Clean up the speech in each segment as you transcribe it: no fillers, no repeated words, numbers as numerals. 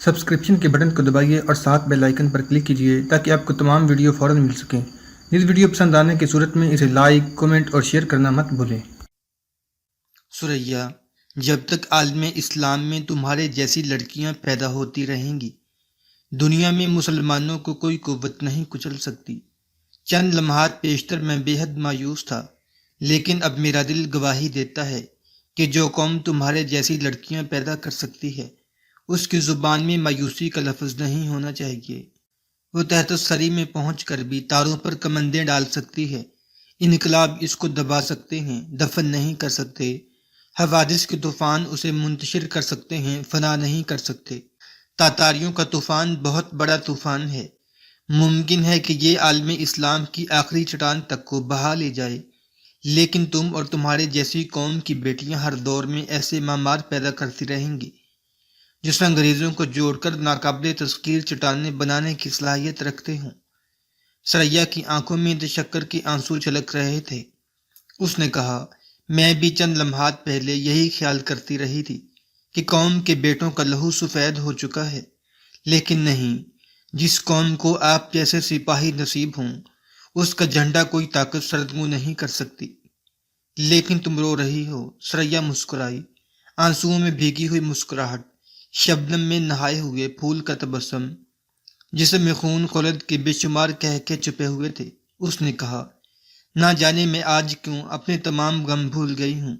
Subscription کے button کو دبائیے اور ساتھ بیل آئیکن پر کلک کیجیے تاکہ آپ کو تمام ویڈیو فوراً مل سکیں۔ اس ویڈیو پسند آنے کی صورت میں اسے لائک، کمنٹ اور شیئر کرنا مت بھولیں۔ سریا، جب تک عالم اسلام میں تمہارے جیسی لڑکیاں پیدا ہوتی رہیں گی، دنیا میں مسلمانوں کو کوئی قوت نہیں کچل سکتی۔ چند لمحات پیشتر میں بے حد مایوس تھا، لیکن اب میرا دل گواہی دیتا ہے کہ جو قوم تمہارے جیسی لڑکیاں پیدا کر سکتی ہے، اس کی زبان میں مایوسی کا لفظ نہیں ہونا چاہیے۔ وہ تحت سری میں پہنچ کر بھی تاروں پر کمندیں ڈال سکتی ہے، انقلاب اس کو دبا سکتے ہیں، دفن نہیں کر سکتے۔ حوادث کے طوفان اسے منتشر کر سکتے ہیں، فنا نہیں کر سکتے۔ تاتاریوں کا طوفان بہت بڑا طوفان ہے، ممکن ہے کہ یہ عالم اسلام کی آخری چٹان تک کو بہا لے جائے، لیکن تم اور تمہارے جیسی قوم کی بیٹیاں ہر دور میں ایسے معمار پیدا کرتی رہیں گی جس انگریزوں کو جوڑ کر ناقابل تذکیر چٹانیں بنانے کی صلاحیت رکھتے ہوں۔ سریا کی آنکھوں میں تشکر کے آنسو چھلک رہے تھے۔ اس نے کہا، میں بھی چند لمحات پہلے یہی خیال کرتی رہی تھی کہ قوم کے بیٹوں کا لہو سفید ہو چکا ہے، لیکن نہیں، جس قوم کو آپ جیسے سپاہی نصیب ہوں، اس کا جھنڈا کوئی طاقت سرنگوں نہیں کر سکتی۔ لیکن تم رو رہی ہو۔ سریا مسکرائی، آنسوؤں میں بھیگی ہوئی مسکراہٹ، شبنم میں نہائے ہوئے پھول کا تبسم، جسم میں خون خلد کے بے شمار کہکے چھپے ہوئے تھے۔ اس نے کہا، نہ جانے میں آج کیوں اپنے تمام غم بھول گئی ہوں،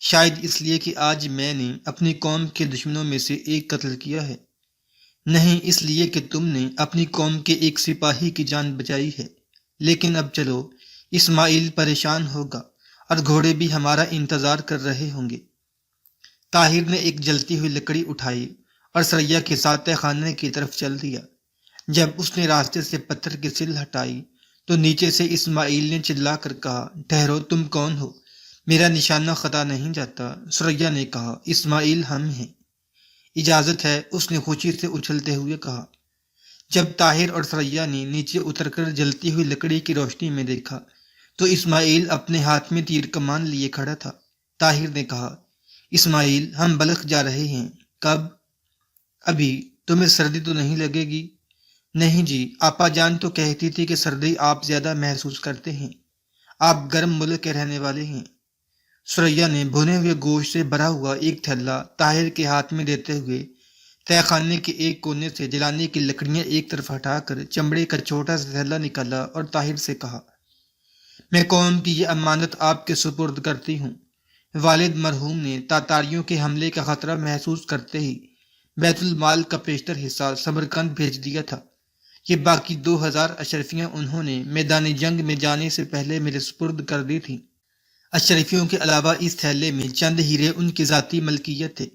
شاید اس لیے کہ آج میں نے اپنی قوم کے دشمنوں میں سے ایک قتل کیا ہے، نہیں اس لیے کہ تم نے اپنی قوم کے ایک سپاہی کی جان بچائی ہے۔ لیکن اب چلو، اسماعیل پریشان ہوگا اور گھوڑے بھی ہمارا انتظار کر رہے ہوں گے۔ طاہر نے ایک جلتی ہوئی لکڑی اٹھائی اور سریا کے ساتھ تہ خانے کی طرف چل دیا۔ جب اس نے راستے سے پتھر کی سل ہٹائی تو نیچے سے اسماعیل نے چلا کر کہا، ٹھہرو، تم کون ہو؟ میرا نشانہ خطا نہیں جاتا۔ سریا نے کہا، اسماعیل ہم ہیں۔ اجازت ہے، اس نے خوشی سے اچھلتے ہوئے کہا۔ جب طاہر اور سریا نے نیچے اتر کر جلتی ہوئی لکڑی کی روشنی میں دیکھا تو اسماعیل اپنے ہاتھ میں تیر کمان لیے کھڑا تھا۔ طاہر نے کہا، اسماعیل، ہم بلخ جا رہے ہیں۔ کب؟ ابھی۔ تمہیں سردی تو نہیں لگے گی؟ نہیں جی، آپا جان تو کہتی تھی کہ سردی آپ زیادہ محسوس کرتے ہیں، آپ گرم ملک کے رہنے والے ہیں۔ سریا نے بھنے ہوئے گوشت سے بھرا ہوا ایک تھیلا طاہر کے ہاتھ میں دیتے ہوئے تہ خانے کے ایک کونے سے جلانے کی لکڑیاں ایک طرف ہٹا کر چمڑے کا چھوٹا سا تھیلا نکالا اور طاہر سے کہا، میں قوم کی یہ امانت آپ کے سپرد کرتی ہوں۔ والد مرحوم نے تاتاریوں کے حملے کا خطرہ محسوس کرتے ہی بیت المال کا بیشتر حصہ سمرقند بھیج دیا تھا۔ یہ باقی 2000 اشرفیاں انہوں نے میدان جنگ میں جانے سے پہلے میرے سپرد کر دی تھیں۔ اشرفیوں کے علاوہ اس تھیلے میں چند ہیرے ان کی ذاتی ملکیت تھے،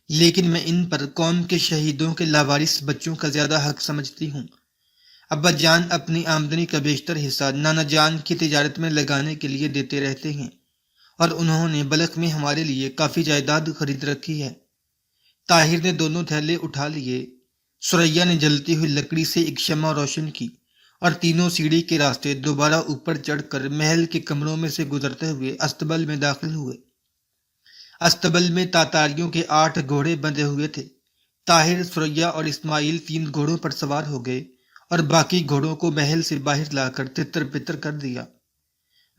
لیکن میں ان پر قوم کے شہیدوں کے لاوارث بچوں کا زیادہ حق سمجھتی ہوں۔ ابا جان اپنی آمدنی کا بیشتر حصہ نانا جان کی تجارت میں لگانے کے لیے دیتے رہتے ہیں، اور انہوں نے بلخ میں ہمارے لیے کافی جائیداد خرید رکھی ہے۔ طاہر نے دونوں تھیلے اٹھا لیے۔ سریا نے جلتی ہوئی لکڑی سے ایک شمع روشن کی اور تینوں سیڑھی کے راستے دوبارہ اوپر چڑھ کر محل کے کمروں میں سے گزرتے ہوئے استبل میں داخل ہوئے۔ استبل میں تاتاریوں کے 8 گھوڑے بندھے ہوئے تھے۔ طاہر، سریا اور اسماعیل 3 گھوڑوں پر سوار ہو گئے اور باقی گھوڑوں کو محل سے باہر لا کر تتر پتر کر دیا۔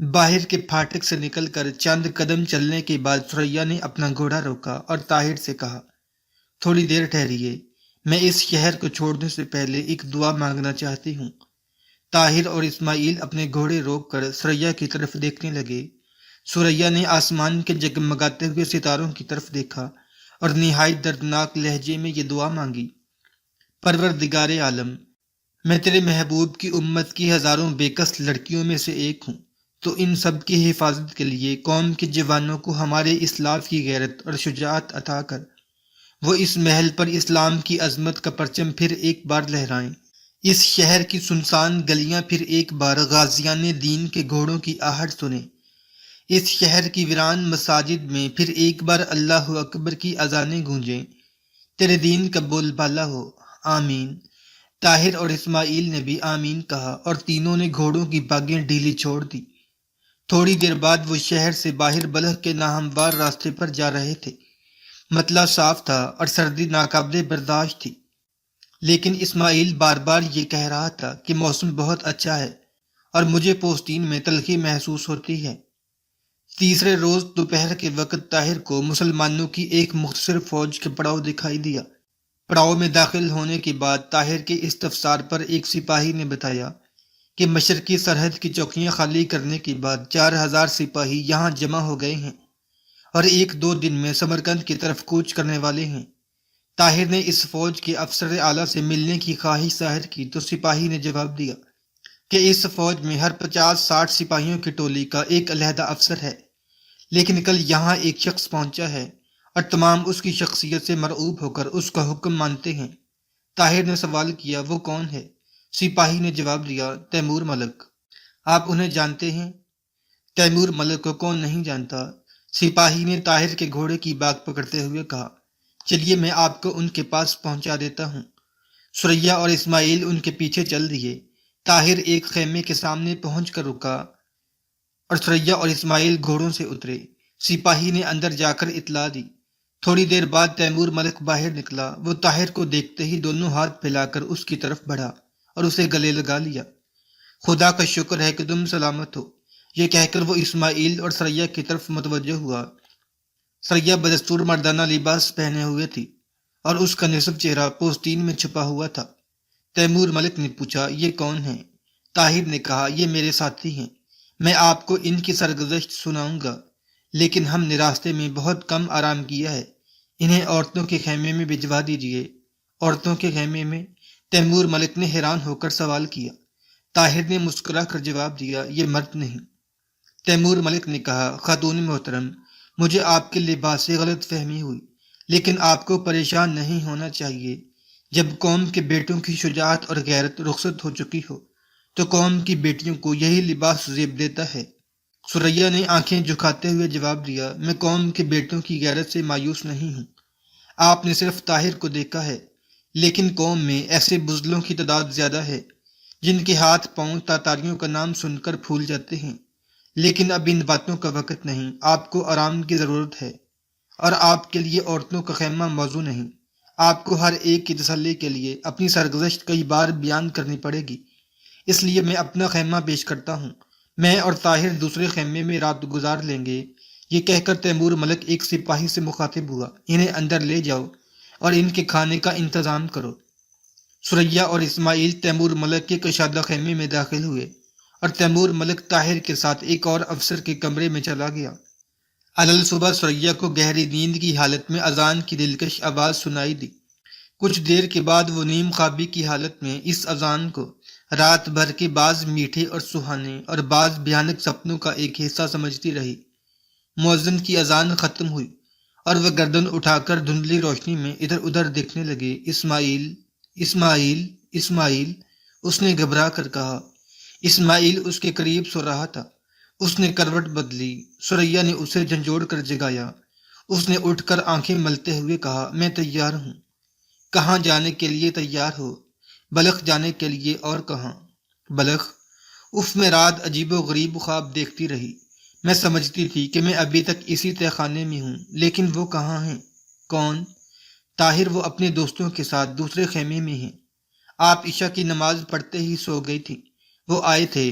باہر کے پھاٹک سے نکل کر چند قدم چلنے کے بعد سریا نے اپنا گھوڑا روکا اور طاہر سے کہا، تھوڑی دیر ٹھہریے، میں اس شہر کو چھوڑنے سے پہلے ایک دعا مانگنا چاہتی ہوں۔ طاہر اور اسماعیل اپنے گھوڑے روک کر سریا کی طرف دیکھنے لگے۔ سریا نے آسمان کے جگمگاتے ہوئے ستاروں کی طرف دیکھا اور نہایت دردناک لہجے میں یہ دعا مانگی، پروردگار عالم، میں تیرے محبوب کی امت کی ہزاروں بے کس لڑکیوں میں سے ایک ہوں، تو ان سب کی حفاظت کے لیے قوم کے جوانوں کو ہمارے اسلاف کی غیرت اور شجاعت عطا کر، وہ اس محل پر اسلام کی عظمت کا پرچم پھر ایک بار لہرائیں، اس شہر کی سنسان گلیاں پھر ایک بار غازیان دین کے گھوڑوں کی آہٹ سنیں، اس شہر کی ویران مساجد میں پھر ایک بار اللہ اکبر کی اذانیں گونجیں، تیرے دین کا بول بالا ہو، آمین۔ طاہر اور اسماعیل نے بھی آمین کہا اور تینوں نے گھوڑوں کی باگیں ڈھیلی چھوڑ دی۔ تھوڑی دیر بعد وہ شہر سے باہر بلخ کے ناہموار راستے پر جا رہے تھے۔ مطلع صاف تھا اور سردی ناقابل برداشت تھی۔ لیکن اسماعیل بار بار یہ کہہ رہا تھا کہ موسم بہت اچھا ہے اور مجھے پوستین میں تلخی محسوس ہوتی ہے۔ تیسرے روز دوپہر کے وقت طاہر کو مسلمانوں کی ایک مختصر فوج کے پڑاؤ دکھائی دیا۔ پڑاؤ میں داخل ہونے کے بعد طاہر کے استفسار پر ایک سپاہی نے بتایا کہ مشرقی سرحد کی چوکیاں خالی کرنے کے بعد 4000 سپاہی یہاں جمع ہو گئے ہیں اور 1-2 دن میں سمرقند کی طرف کوچ کرنے والے ہیں۔ طاہر نے اس فوج کے افسر اعلیٰ سے ملنے کی خواہش ظاہر کی تو سپاہی نے جواب دیا کہ اس فوج میں ہر 50-60 سپاہیوں کی ٹولی کا ایک علیحدہ افسر ہے، لیکن کل یہاں ایک شخص پہنچا ہے اور تمام اس کی شخصیت سے مرعوب ہو کر اس کا حکم مانتے ہیں۔ طاہر نے سوال کیا، وہ کون ہے؟ سپاہی نے جواب دیا، تیمور ملک۔ آپ انہیں جانتے ہیں؟ تیمور ملک کو کون نہیں جانتا؟ سپاہی نے طاہر کے گھوڑے کی باگ پکڑتے ہوئے کہا، چلیے میں آپ کو ان کے پاس پہنچا دیتا ہوں۔ سریا اور اسماعیل ان کے پیچھے چل دیے۔ طاہر ایک خیمے کے سامنے پہنچ کر رکا اور سریا اور اسماعیل گھوڑوں سے اترے۔ سپاہی نے اندر جا کر اطلاع دی۔ تھوڑی دیر بعد تیمور ملک باہر نکلا۔ وہ طاہر کو دیکھتے ہی دونوں ہاتھ پھیلا کر اس کی طرف بڑھا اور اسے گلے لگا لیا۔ خدا کا شکر ہے کہ تم سلامت ہو، یہ کہہ کر وہ اسماعیل اور سریا کی طرف متوجہ ہوا۔ سریا بدستور مردانہ لباس پہنے ہوئے تھی اور اس کا نصف چہرہ پوستین میں چھپا ہوا تھا۔ تیمور ملک نے پوچھا، یہ کون ہیں؟ طاہر نے کہا، یہ میرے ساتھی ہیں، میں آپ کو ان کی سرگزشت سناؤں گا، لیکن ہم نے راستے میں بہت کم آرام کیا ہے، انہیں عورتوں کے خیمے میں بھجوا دیجیے۔ عورتوں کے خیمے میں؟ تیمور ملک نے حیران ہو کر سوال کیا۔ طاہر نے مسکرا کر جواب دیا، یہ مرد نہیں۔ تیمور ملک نے کہا، خاتون محترم، مجھے آپ کے لباس سے غلط فہمی ہوئی، لیکن آپ کو پریشان نہیں ہونا چاہیے۔ جب قوم کے بیٹوں کی شجاعت اور غیرت رخصت ہو چکی ہو تو قوم کی بیٹیوں کو یہی لباس زیب دیتا ہے۔ سریا نے آنکھیں جھکاتے ہوئے جواب دیا، میں قوم کے بیٹوں کی غیرت سے مایوس نہیں ہوں۔ آپ نے صرف طاہر کو دیکھا ہے، لیکن قوم میں ایسے بزدلوں کی تعداد زیادہ ہے جن کے ہاتھ پاؤں تاتاریوں کا نام سن کر پھول جاتے ہیں۔ لیکن اب ان باتوں کا وقت نہیں، آپ کو آرام کی ضرورت ہے، اور آپ کے لیے عورتوں کا خیمہ موضوع نہیں۔ آپ کو ہر ایک کی تسلی کے لیے اپنی سرگزشت کئی بار بیان کرنی پڑے گی، اس لیے میں اپنا خیمہ پیش کرتا ہوں۔ میں اور طاہر دوسرے خیمے میں رات گزار لیں گے۔ یہ کہہ کر تیمور ملک ایک سپاہی سے مخاطب ہوا، انہیں اندر لے جاؤ اور ان کے کھانے کا انتظام کرو۔ سریا اور اسماعیل تیمور ملک کے کشادہ خیمے میں داخل ہوئے اور تیمور ملک طاہر کے ساتھ ایک اور افسر کے کمرے میں چلا گیا۔ علل صبح سریا کو گہری نیند کی حالت میں اذان کی دلکش آواز سنائی دی۔ کچھ دیر کے بعد وہ نیم خوابی کی حالت میں اس اذان کو رات بھر کے بعض میٹھے اور سہانے اور بعض بھیانک سپنوں کا ایک حصہ سمجھتی رہی۔ مؤذن کی اذان ختم ہوئی اور وہ گردن اٹھا کر دھندلی روشنی میں ادھر ادھر دیکھنے لگے۔ اسماعیل، اسماعیل، اسماعیل، اس نے گھبرا کر کہا۔ اسماعیل اس کے قریب سو رہا تھا۔ اس نے کروٹ بدلی۔ سریا نے اسے جھنجھوڑ کر جگایا۔ اس نے اٹھ کر آنکھیں ملتے ہوئے کہا، میں تیار ہوں۔ کہاں جانے کے لیے تیار ہو؟ بلخ جانے کے لیے، اور کہاں؟ بلخ؟ اف، میں رات عجیب و غریب خواب دیکھتی رہی۔ میں سمجھتی تھی کہ میں ابھی تک اسی تہ خانے میں ہوں، لیکن وہ کہاں ہیں؟ کون؟ طاہر، وہ اپنے دوستوں کے ساتھ دوسرے خیمے میں ہیں۔ آپ عشاء کی نماز پڑھتے ہی سو گئی تھی، وہ آئے تھے،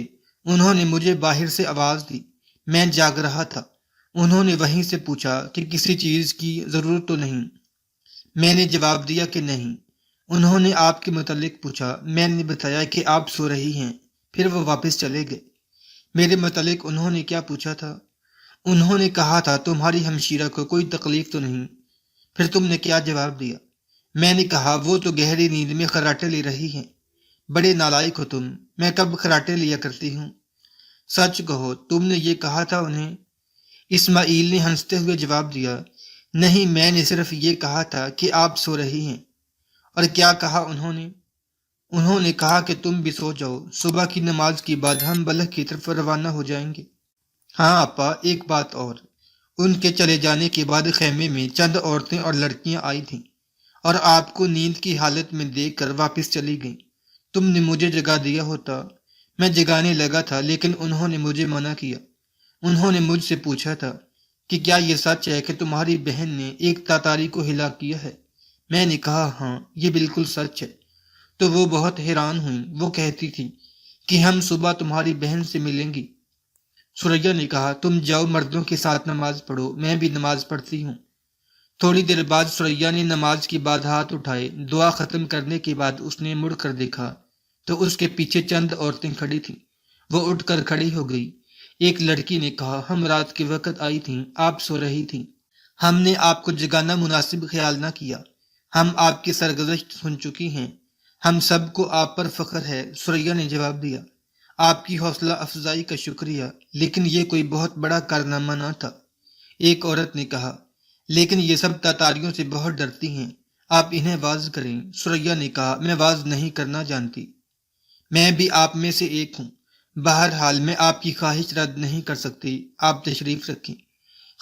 انہوں نے مجھے باہر سے آواز دی، میں جاگ رہا تھا، انہوں نے وہیں سے پوچھا کہ کسی چیز کی ضرورت تو نہیں؟ میں نے جواب دیا کہ نہیں۔ انہوں نے آپ کے متعلق پوچھا، میں نے بتایا کہ آپ سو رہی ہیں، پھر وہ واپس چلے گئے۔ میرے متعلق انہوں نے کیا پوچھا تھا؟ انہوں نے کہا تھا تمہاری ہمشیرہ کو کوئی تکلیف تو نہیں؟ پھر تم نے کیا جواب دیا؟ میں نے کہا وہ تو گہری نیند میں خراٹے لے رہی ہیں۔ بڑے نالائق ہو تم، میں کب خراٹے لیا کرتی ہوں؟ سچ کہو، تم نے یہ کہا تھا انہیں؟ اسماعیل نے ہنستے ہوئے جواب دیا، نہیں، میں نے صرف یہ کہا تھا کہ آپ سو رہی ہیں۔ اور کیا کہا انہوں نے؟ انہوں نے کہا کہ تم بھی سو جاؤ، صبح کی نماز کے بعد ہم بلخ کی طرف روانہ ہو جائیں گے۔ ہاں اپا، ایک بات اور، ان کے چلے جانے کے بعد خیمے میں چند عورتیں اور لڑکیاں آئی تھیں اور آپ کو نیند کی حالت میں دیکھ کر واپس چلی گئیں۔ تم نے مجھے جگا دیا ہوتا، میں جگانے لگا تھا، لیکن انہوں نے مجھے منع کیا۔ انہوں نے مجھ سے پوچھا تھا کہ کیا یہ سچ ہے کہ تمہاری بہن نے ایک تاتاری کو ہلاک کیا ہے؟ میں نے کہا ہاں، یہ بالکل سچ ہے۔ تو وہ بہت حیران ہوئیں۔ وہ کہتی تھی کہ ہم صبح تمہاری بہن سے ملیں گی۔ سوریا نے کہا تم جاؤ مردوں کے ساتھ نماز پڑھو، میں بھی نماز پڑھتی ہوں۔ تھوڑی دیر بعد سوریا نے نماز کے بعد ہاتھ اٹھائے۔ دعا ختم کرنے کے بعد اس نے مڑ کر دیکھا تو اس کے پیچھے چند عورتیں کھڑی تھیں۔ وہ اٹھ کر کھڑی ہو گئی۔ ایک لڑکی نے کہا ہم رات کے وقت آئی تھیں، آپ سو رہی تھیں، ہم نے آپ کو جگانا مناسب خیال نہ کیا، ہم آپ کی سرگزشت سن چکی ہیں، ہم سب کو آپ پر فخر ہے۔ سوریا نے جواب دیا آپ کی حوصلہ افزائی کا شکریہ، لیکن یہ کوئی بہت بڑا کارنامہ نہ تھا۔ ایک عورت نے کہا لیکن یہ سب تاتاریوں سے بہت ڈرتی ہیں، آپ انہیں واز کریں۔ سوریا نے کہا میں واز نہیں کرنا جانتی، میں بھی آپ میں سے ایک ہوں، بہرحال میں آپ کی خواہش رد نہیں کر سکتی، آپ تشریف رکھیں۔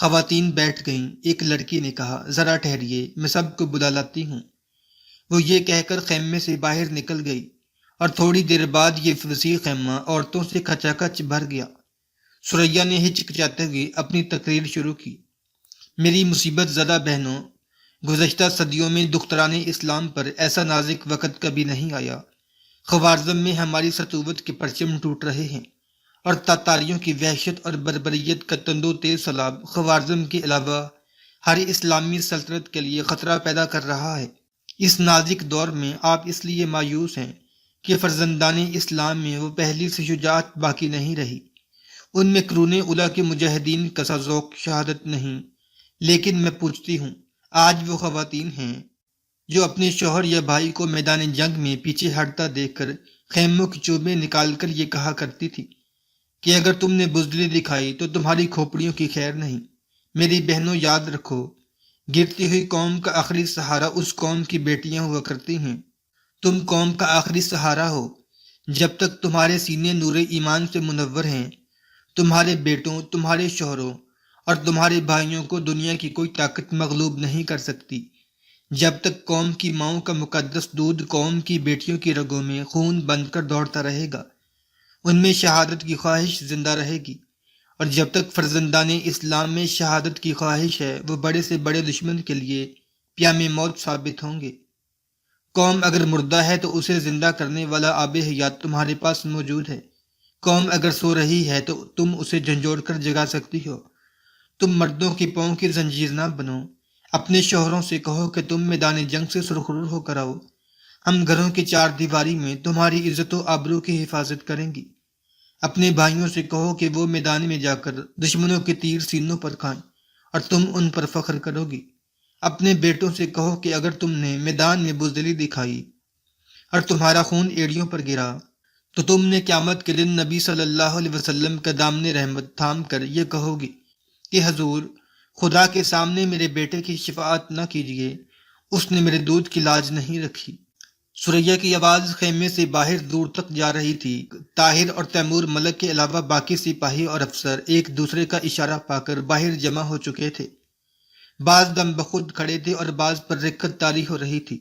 خواتین بیٹھ گئیں۔ ایک لڑکی نے کہا ذرا ٹھہریے، میں سب کو بلا لاتی ہوں۔ وہ یہ کہہ کر خیمے سے باہر نکل گئی اور تھوڑی دیر بعد یہ وسیع خیمہ عورتوں سے کھچا کھچ بھر گیا۔ سوریا نے ہچکچاتے ہوئے اپنی تقریر شروع کی۔ میری مصیبت زدہ بہنوں، گزشتہ صدیوں میں دختران اسلام پر ایسا نازک وقت کبھی نہیں آیا۔ خوارزم میں ہماری سطوت کے پرچم ٹوٹ رہے ہیں اور تاتاریوں کی وحشت اور بربریت کا تندو تیز سیلاب خوارزم کے علاوہ ہر اسلامی سلطنت کے لیے خطرہ پیدا کر رہا ہے۔ اس نازک دور میں آپ اس لیے مایوس ہیں کہ فرزندان اسلام میں وہ پہلی سے شجاعت باقی نہیں رہی، ان میں قرون اولیٰ کے مجاہدین کا سا ذوق شہادت نہیں۔ لیکن میں پوچھتی ہوں آج وہ خواتین ہیں جو اپنے شوہر یا بھائی کو میدان جنگ میں پیچھے ہٹتا دیکھ کر خیموں کی چوبیں نکال کر یہ کہا کرتی تھی کہ اگر تم نے بزدلی دکھائی تو تمہاری کھوپڑیوں کی خیر نہیں۔ میری بہنوں یاد رکھو، گرتی ہوئی قوم کا آخری سہارا اس قوم کی بیٹیاں ہوا کرتی ہیں۔ تم قوم کا آخری سہارا ہو، جب تک تمہارے سینے نور ایمان سے منور ہیں، تمہارے بیٹوں، تمہارے شوہروں اور تمہارے بھائیوں کو دنیا کی کوئی طاقت مغلوب نہیں کر سکتی۔ جب تک قوم کی ماؤں کا مقدس دودھ قوم کی بیٹیوں کی رگوں میں خون بن کر دوڑتا رہے گا، ان میں شہادت کی خواہش زندہ رہے گی، اور جب تک فرزندان اسلام میں شہادت کی خواہش ہے وہ بڑے سے بڑے دشمن کے لیے پیام موت ثابت ہوں گے۔ قوم اگر مردہ ہے تو اسے زندہ کرنے والا آب حیات تمہارے پاس موجود ہے۔ قوم اگر سو رہی ہے تو تم اسے جھنجھوڑ کر جگا سکتی ہو۔ تم مردوں کی پاؤں کی زنجیر نہ بنو۔ اپنے شوہروں سے کہو کہ تم میدان جنگ سے سرخرو ہو کر آؤ، ہم گھروں کی چار دیواری میں تمہاری عزت و آبرو کی حفاظت کریں گی۔ اپنے بھائیوں سے کہو کہ وہ میدان میں جا کر دشمنوں کے تیر سینوں پر کھائیں اور تم ان پر فخر کرو گی۔ اپنے بیٹوں سے کہو کہ اگر تم نے میدان میں بزدلی دکھائی اور تمہارا خون ایڑیوں پر گرا تو تم نے قیامت کے دن نبی صلی اللہ علیہ وسلم کا دامن رحمت تھام کر یہ کہو گی کہ حضور، خدا کے سامنے میرے بیٹے کی شفاعت نہ کیجیے، اس نے میرے دودھ کی لاج نہیں رکھی۔ سوریا کی آواز خیمے سے باہر دور تک جا رہی تھی۔ طاہر اور تیمور ملک کے علاوہ باقی سپاہی اور افسر ایک دوسرے کا اشارہ پا کر باہر جمع ہو چکے تھے۔ بعض دم بخود کھڑے تھے اور بعض پر رکت طاری ہو رہی تھی۔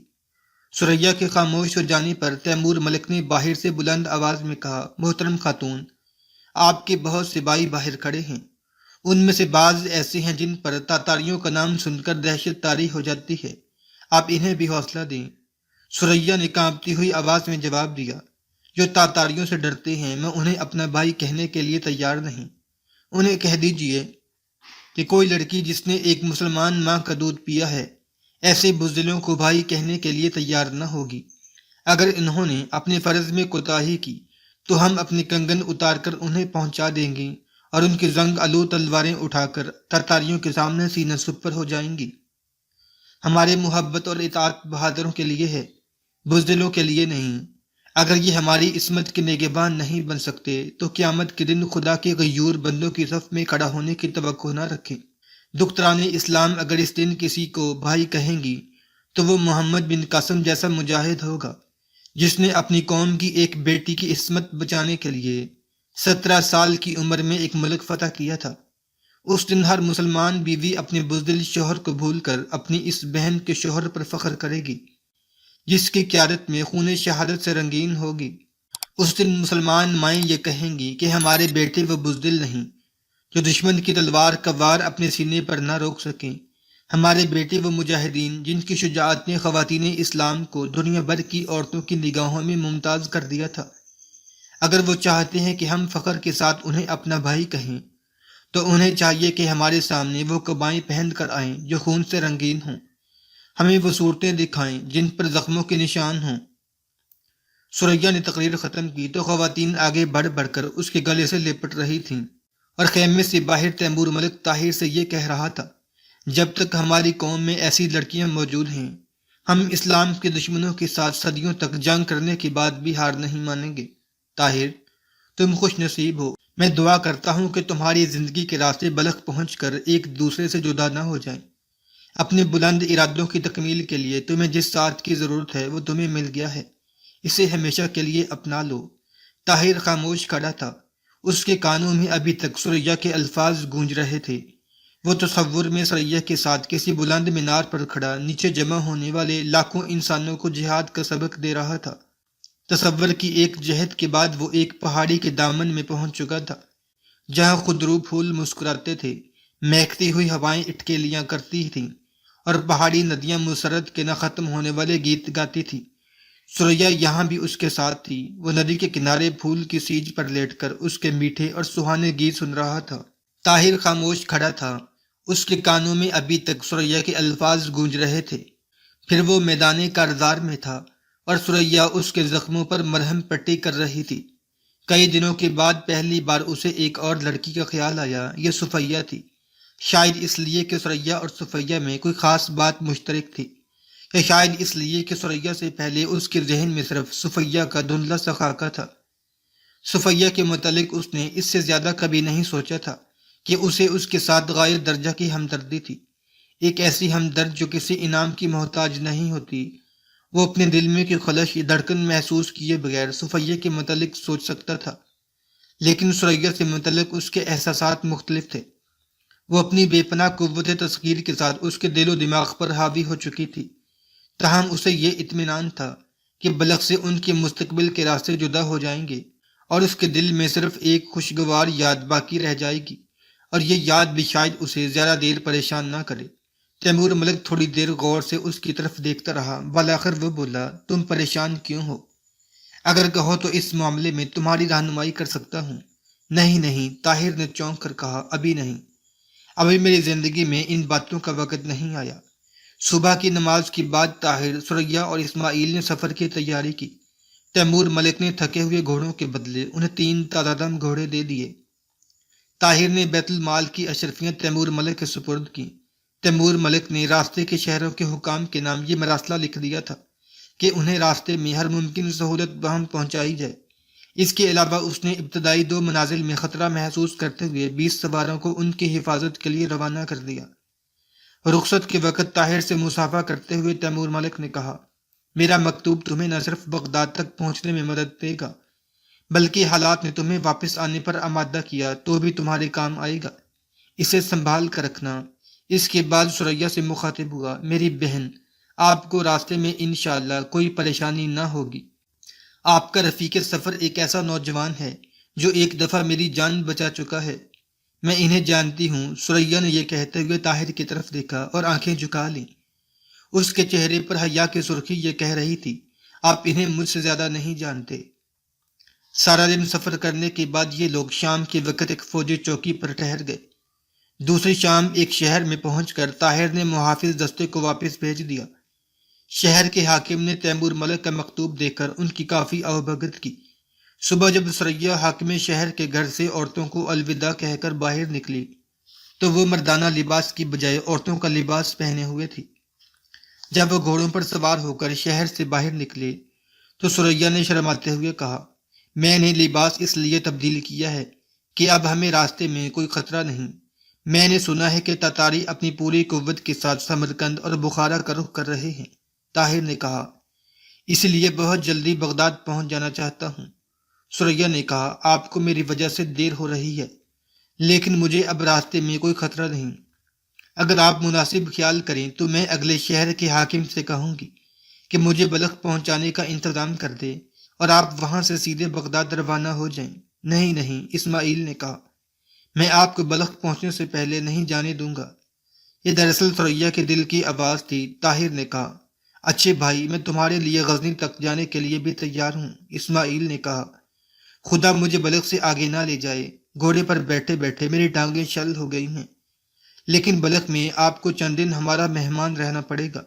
سوریا کے خاموش ہو جانے پر تیمور ملک نے باہر سے بلند آواز میں کہا، محترم خاتون، آپ کے بہت سے بھائی باہر کھڑے ہیں، ان میں سے بعض ایسے ہیں جن پر تاتاریوں کا نام سن کر دہشت طاری ہو جاتی ہے، آپ انہیں بھی حوصلہ دیں۔ سوریا نے کانپتی ہوئی آواز میں جواب دیا، جو تاتاریوں سے ڈرتے ہیں میں انہیں اپنا بھائی کہنے کے لیے تیار نہیں۔ انہیں کہہ دیجئے کہ کوئی لڑکی جس نے ایک مسلمان ماں کا دودھ پیا ہے ایسے بزدلوں کو بھائی کہنے کے لیے تیار نہ ہوگی۔ اگر انہوں نے اپنے فرض میں کوتاہی کی تو ہم اپنے کنگن اتار کر انہیں پہنچا دیں گے اور ان کی زنگ آلو تلواریں اٹھا کر تاتاریوں کے سامنے سینہ سپر ہو جائیں گی۔ ہمارے محبت اور اطاعت بہادروں کے لیے ہے، بزدلوں کے لیے نہیں۔ اگر یہ ہماری عصمت کے نگہبان نہیں بن سکتے تو قیامت کے دن خدا کے غیور بندوں کی صف میں کھڑا ہونے کی توقع نہ رکھیں۔ دختران اسلام اگر اس دن کسی کو بھائی کہیں گی تو وہ محمد بن قاسم جیسا مجاہد ہوگا جس نے اپنی قوم کی ایک بیٹی کی عصمت بچانے کے لیے 17 سال کی عمر میں ایک ملک فتح کیا تھا۔ اس دن ہر مسلمان بیوی اپنے بزدل شوہر کو بھول کر اپنی اس بہن کے شوہر پر فخر کرے گی جس کی قیادت میں خون شہادت سے رنگین ہوگی۔ اس دن مسلمان مائیں یہ کہیں گی کہ ہمارے بیٹے وہ بزدل نہیں جو دشمن کی تلوار کا وار اپنے سینے پر نہ روک سکیں، ہمارے بیٹے وہ مجاہدین جن کی شجاعت نے خواتین اسلام کو دنیا بھر کی عورتوں کی نگاہوں میں ممتاز کر دیا تھا۔ اگر وہ چاہتے ہیں کہ ہم فخر کے ساتھ انہیں اپنا بھائی کہیں تو انہیں چاہیے کہ ہمارے سامنے وہ قبائیں پہن کر آئیں جو خون سے رنگین ہوں، ہمیں وہ صورتیں دکھائیں جن پر زخموں کے نشان ہوں۔ سریا نے تقریر ختم کی تو خواتین آگے بڑھ بڑھ کر اس کے گلے سے لپٹ رہی تھیں اور خیمے سے باہر تیمور ملک طاہر سے یہ کہہ رہا تھا، جب تک ہماری قوم میں ایسی لڑکیاں موجود ہیں ہم اسلام کے دشمنوں کے ساتھ صدیوں تک جنگ کرنے کے بعد بھی ہار نہیں مانیں گے۔ طاہر، تم خوش نصیب ہو، میں دعا کرتا ہوں کہ تمہاری زندگی کے راستے بلخ پہنچ کر ایک دوسرے سے جدا نہ ہو جائیں۔ اپنے بلند ارادوں کی تکمیل کے لیے تمہیں جس ساتھ کی ضرورت ہے وہ تمہیں مل گیا ہے، اسے ہمیشہ کے لیے اپنا لو۔ طاہر خاموش کھڑا تھا، اس کے کانوں میں ابھی تک سریا کے الفاظ گونج رہے تھے۔ وہ تصور میں سریا کے ساتھ کسی بلند مینار پر کھڑا نیچے جمع ہونے والے لاکھوں انسانوں کو جہاد کا سبق دے رہا تھا۔ تصور کی ایک جہد کے بعد وہ ایک پہاڑی کے دامن میں پہنچ چکا تھا جہاں خضرو پھول مسکراتے تھے، مہکتی ہوئی ہوائیں اٹکیلیاں کرتی تھیں اور پہاڑی ندیاں مسرت کے نہ ختم ہونے والے گیت گاتی تھیں۔ سریا یہاں بھی اس کے ساتھ تھی، وہ ندی کے کنارے پھول کی سیج پر لیٹ کر اس کے میٹھے اور سہانے گیت سن رہا تھا۔ طاہر خاموش کھڑا تھا، اس کے کانوں میں ابھی تک سریا کے الفاظ گونج رہے تھے۔ پھر وہ میدان کارزار میں تھا اور سریا اس کے زخموں پر مرہم پٹی کر رہی تھی۔ کئی دنوں کے بعد پہلی بار اسے ایک اور لڑکی کا خیال آیا، یہ صفیہ تھی۔ شاید اس لیے کہ سریا اور صفیہ میں کوئی خاص بات مشترک تھی، یا شاید اس لیے کہ سریا سے پہلے اس کے ذہن میں صرف صفیہ کا دھندلا سا خاکہ تھا۔ صفیہ کے متعلق اس نے اس سے زیادہ کبھی نہیں سوچا تھا کہ اسے اس کے ساتھ غیر درجہ کی ہمدردی تھی، ایک ایسی ہمدرد جو کسی انعام کی محتاج نہیں ہوتی۔ وہ اپنے دل میں کی خلش یا دھڑکن محسوس کیے بغیر صفیہ کے متعلق سوچ سکتا تھا، لیکن سریا سے متعلق اس کے احساسات مختلف تھے۔ وہ اپنی بے پناہ قوت تسخیر کے ساتھ اس کے دل و دماغ پر حاوی ہو چکی تھی، تاہم اسے یہ اطمینان تھا کہ بلخ سے ان کے مستقبل کے راستے جدا ہو جائیں گے اور اس کے دل میں صرف ایک خوشگوار یاد باقی رہ جائے گی، اور یہ یاد بھی شاید اسے زیادہ دیر پریشان نہ کرے۔ تیمور ملک تھوڑی دیر غور سے اس کی طرف دیکھتا رہا، بالآخر وہ بولا، تم پریشان کیوں ہو؟ اگر کہو تو اس معاملے میں تمہاری رہنمائی کر سکتا ہوں۔ نہیں نہیں، طاہر نے چونک کر کہا، ابھی نہیں، ابھی میری زندگی میں ان باتوں کا وقت نہیں آیا۔ صبح کی نماز کے بعد طاہر، سریا اور اسماعیل نے سفر کی تیاری کی۔ تیمور ملک نے تھکے ہوئے گھوڑوں کے بدلے انہیں 3 تازہ دم گھوڑے دے دیے۔ طاہر نے بیت المال کی اشرفیاں تیمور ملک کے سپرد کی۔ تیمور ملک نے راستے کے شہروں کے حکام کے نام یہ مراسلہ لکھ دیا تھا کہ انہیں راستے میں ہر ممکن سہولت بہم پہنچائی جائے۔ اس کے علاوہ اس نے ابتدائی 2 منازل میں خطرہ محسوس کرتے ہوئے 20 سواروں کو ان کی حفاظت کے لیے روانہ کر دیا۔ رخصت کے وقت طاہر سے مصافحہ کرتے ہوئے تیمور ملک نے کہا، میرا مکتوب تمہیں نہ صرف بغداد تک پہنچنے میں مدد دے گا بلکہ حالات نے تمہیں واپس آنے پر آمادہ کیا تو بھی تمہارے کام آئے گا، اسے سنبھال کر رکھنا۔ اس کے بعد سریا سے مخاطب ہوا، میری بہن، آپ کو راستے میں انشاءاللہ کوئی پریشانی نہ ہوگی۔ آپ کا رفیق سفر ایک ایسا نوجوان ہے جو ایک دفعہ میری جان بچا چکا ہے، میں انہیں جانتی ہوں۔ سریا نے یہ کہتے ہوئے طاہر کی طرف دیکھا اور آنکھیں جھکا لیں۔ اس کے چہرے پر حیا کی سرخی یہ کہہ رہی تھی، آپ انہیں مجھ سے زیادہ نہیں جانتے۔ سارا دن سفر کرنے کے بعد یہ لوگ شام کے وقت ایک فوجی چوکی پر ٹھہر گئے۔ دوسری شام ایک شہر میں پہنچ کر طاہر نے محافظ دستے کو واپس بھیج دیا۔ شہر کے حاکم نے تیمور ملک کا مکتوب دیکھ کر ان کی کافی آؤبھگت کی۔ صبح جب سریا حاکم شہر کے گھر سے عورتوں کو الوداع کہہ کر باہر نکلی تو وہ مردانہ لباس کی بجائے عورتوں کا لباس پہنے ہوئے تھی۔ جب وہ گھوڑوں پر سوار ہو کر شہر سے باہر نکلے تو سریا نے شرماتے ہوئے کہا، میں نے لباس اس لیے تبدیل کیا ہے کہ اب ہمیں راستے میں کوئی خطرہ نہیں۔ میں نے سنا ہے کہ تاتاری اپنی پوری قوت کے ساتھ سمرقند اور بخارا کا رخ کر رہے ہیں۔ طاہر نے کہا، اس لیے بہت جلدی بغداد پہنچ جانا چاہتا ہوں۔ سریا نے کہا، آپ کو میری وجہ سے دیر ہو رہی ہے، لیکن مجھے اب راستے میں کوئی خطرہ نہیں۔ اگر آپ مناسب خیال کریں تو میں اگلے شہر کے حاکم سے کہوں گی کہ مجھے بلخ پہنچانے کا انتظام کر دے اور آپ وہاں سے سیدھے بغداد روانہ ہو جائیں۔ نہیں نہیں، اسماعیل نے کہا، میں آپ کو بلخ پہنچنے سے پہلے نہیں جانے دوں گا۔ یہ دراصل ثریا کے دل کی آواز تھی۔ طاہر نے کہا، اچھے بھائی، میں تمہارے لیے غزنی تک جانے کے لیے بھی تیار ہوں۔ اسماعیل نے کہا، خدا مجھے بلخ سے آگے نہ لے جائے، گھوڑے پر بیٹھے بیٹھے میری ٹانگیں شل ہو گئی ہیں، لیکن بلخ میں آپ کو چند دن ہمارا مہمان رہنا پڑے گا۔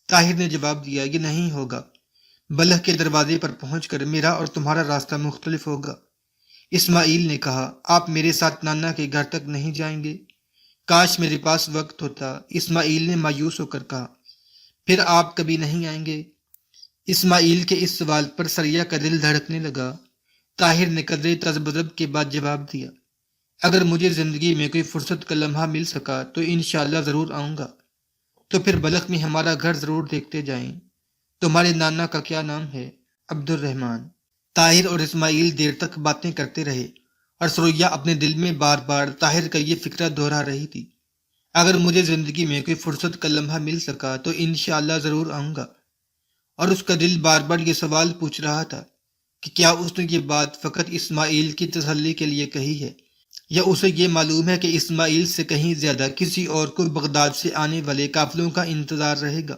طاہر نے جواب دیا، یہ نہیں ہوگا، بلخ کے دروازے پر پہنچ کر میرا اور تمہارا راستہ مختلف ہوگا۔ اسماعیل نے کہا، آپ میرے ساتھ نانا کے گھر تک نہیں جائیں گے؟ کاش میرے پاس وقت ہوتا۔ اسماعیل نے مایوس ہو کر کہا، پھر آپ کبھی نہیں آئیں گے؟ اسماعیل کے اس سوال پر ثریا کا دل دھڑکنے لگا۔ طاہر نے قدرے تذبذب کے بعد جواب دیا، اگر مجھے زندگی میں کوئی فرصت کا لمحہ مل سکا تو انشاءاللہ ضرور آؤں گا۔ تو پھر بلخ میں ہمارا گھر ضرور دیکھتے جائیں۔ تمہارے نانا کا کیا نام ہے؟ عبد الرحمن۔ طاہر اور اسماعیل دیر تک باتیں کرتے رہے اور ثریا اپنے دل میں بار بار طاہر کا یہ فکرہ دہرا رہی تھی، اگر مجھے زندگی میں کوئی فرصت کا لمحہ مل سکا تو انشاءاللہ ضرور آؤں گا۔ اور اس کا دل بار بار یہ سوال پوچھ رہا تھا کہ کیا اس نے یہ بات فقط اسماعیل کی تسلی کے لیے کہی ہے، یا اسے یہ معلوم ہے کہ اسماعیل سے کہیں زیادہ کسی اور کو بغداد سے آنے والے قافلوں کا انتظار رہے گا۔